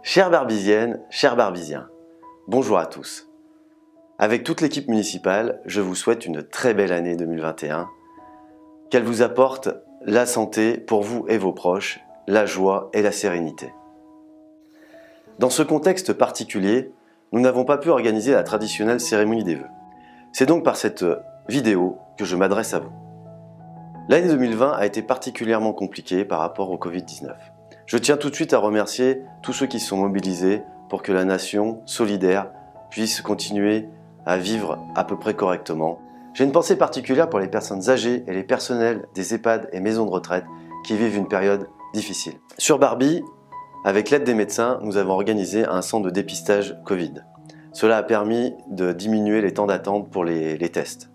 Chères Barbisiennes, chers Barbisiens, bonjour à tous. Avec toute l'équipe municipale, je vous souhaite une très belle année 2021, qu'elle vous apporte la santé pour vous et vos proches, la joie et la sérénité. Dans ce contexte particulier, nous n'avons pas pu organiser la traditionnelle cérémonie des vœux. C'est donc par cette vidéo que je m'adresse à vous. L'année 2020 a été particulièrement compliquée par rapport au Covid-19. Je tiens tout de suite à remercier tous ceux qui se sont mobilisés pour que la nation solidaire puisse continuer à vivre à peu près correctement. J'ai une pensée particulière pour les personnes âgées et les personnels des EHPAD et maisons de retraite qui vivent une période difficile. Sur Barbie, avec l'aide des médecins, nous avons organisé un centre de dépistage Covid. Cela a permis de diminuer les temps d'attente pour les tests.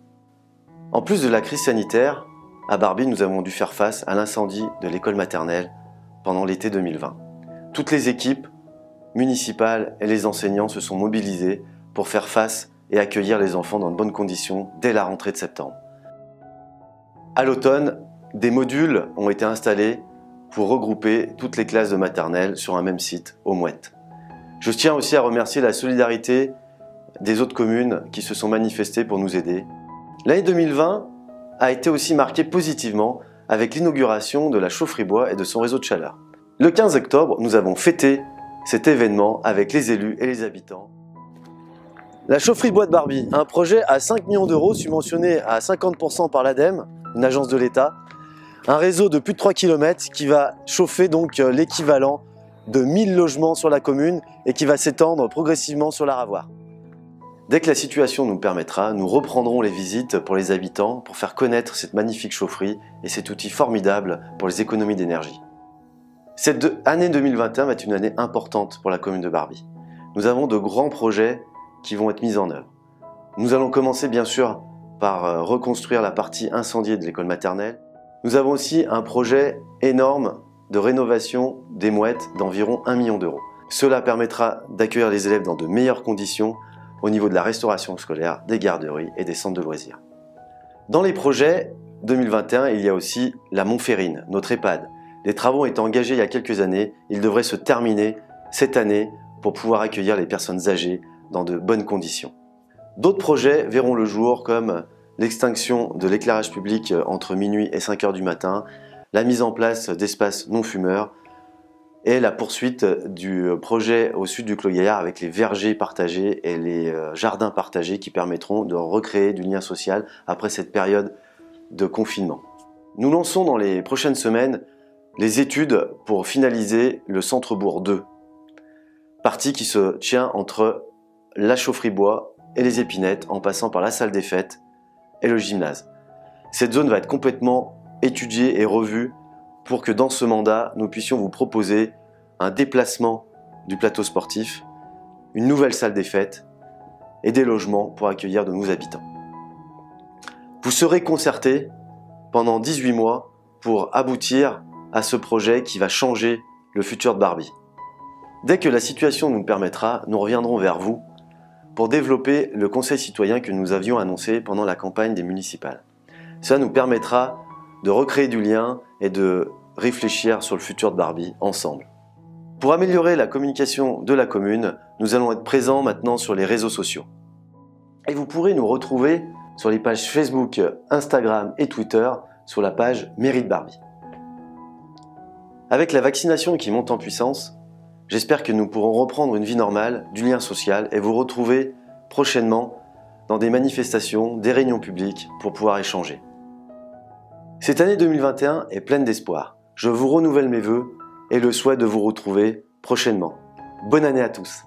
En plus de la crise sanitaire, à Barbie, nous avons dû faire face à l'incendie de l'école maternelle pendant l'été 2020. Toutes les équipes municipales et les enseignants se sont mobilisés pour faire face et accueillir les enfants dans de bonnes conditions dès la rentrée de septembre. À l'automne, des modules ont été installés pour regrouper toutes les classes de maternelle sur un même site, aux Mouettes. Je tiens aussi à remercier la solidarité des autres communes qui se sont manifestées pour nous aider. L'année 2020 a été aussi marquée positivement avec l'inauguration de la chaufferie bois et de son réseau de chaleur. Le 15 octobre, nous avons fêté cet événement avec les élus et les habitants. La chaufferie bois de Barbie, un projet à 5 millions d'euros subventionné à 50% par l'ADEME, une agence de l'État. Un réseau de plus de 3 km qui va chauffer donc l'équivalent de 1000 logements sur la commune et qui va s'étendre progressivement sur la Ravoire. Dès que la situation nous le permettra, nous reprendrons les visites pour les habitants pour faire connaître cette magnifique chaufferie et cet outil formidable pour les économies d'énergie. Cette année 2021 va être une année importante pour la commune de Barbie. Nous avons de grands projets qui vont être mis en œuvre. Nous allons commencer bien sûr par reconstruire la partie incendiée de l'école maternelle. Nous avons aussi un projet énorme de rénovation des Mouettes d'environ 1 million d'euros. Cela permettra d'accueillir les élèves dans de meilleures conditions au niveau de la restauration scolaire, des garderies et des centres de loisirs. Dans les projets 2021, il y a aussi la Montferrine, notre EHPAD. Les travaux ont été engagés il y a quelques années, ils devraient se terminer cette année pour pouvoir accueillir les personnes âgées dans de bonnes conditions. D'autres projets verront le jour comme l'extinction de l'éclairage public entre minuit et 5 heures du matin, la mise en place d'espaces non-fumeurs et la poursuite du projet au sud du Clos Gaillard avec les vergers partagés et les jardins partagés qui permettront de recréer du lien social après cette période de confinement. Nous lançons dans les prochaines semaines les études pour finaliser le centre-bourg 2, partie qui se tient entre la chaufferie bois et les épinettes en passant par la salle des fêtes et le gymnase. Cette zone va être complètement étudiée et revue pour que dans ce mandat, nous puissions vous proposer un déplacement du plateau sportif, une nouvelle salle des fêtes et des logements pour accueillir de nouveaux habitants. Vous serez concertés pendant 18 mois pour aboutir à ce projet qui va changer le futur de Barbie. Dès que la situation nous le permettra, nous reviendrons vers vous pour développer le conseil citoyen que nous avions annoncé pendant la campagne des municipales. Cela nous permettra de recréer du lien et de réfléchir sur le futur de Barbie ensemble. Pour améliorer la communication de la commune, nous allons être présents maintenant sur les réseaux sociaux. Et vous pourrez nous retrouver sur les pages Facebook, Instagram et Twitter sur la page Mairie de Barbie. Avec la vaccination qui monte en puissance, j'espère que nous pourrons reprendre une vie normale, du lien social et vous retrouver prochainement dans des manifestations, des réunions publiques pour pouvoir échanger. Cette année 2021 est pleine d'espoir. Je vous renouvelle mes vœux et le souhait de vous retrouver prochainement. Bonne année à tous!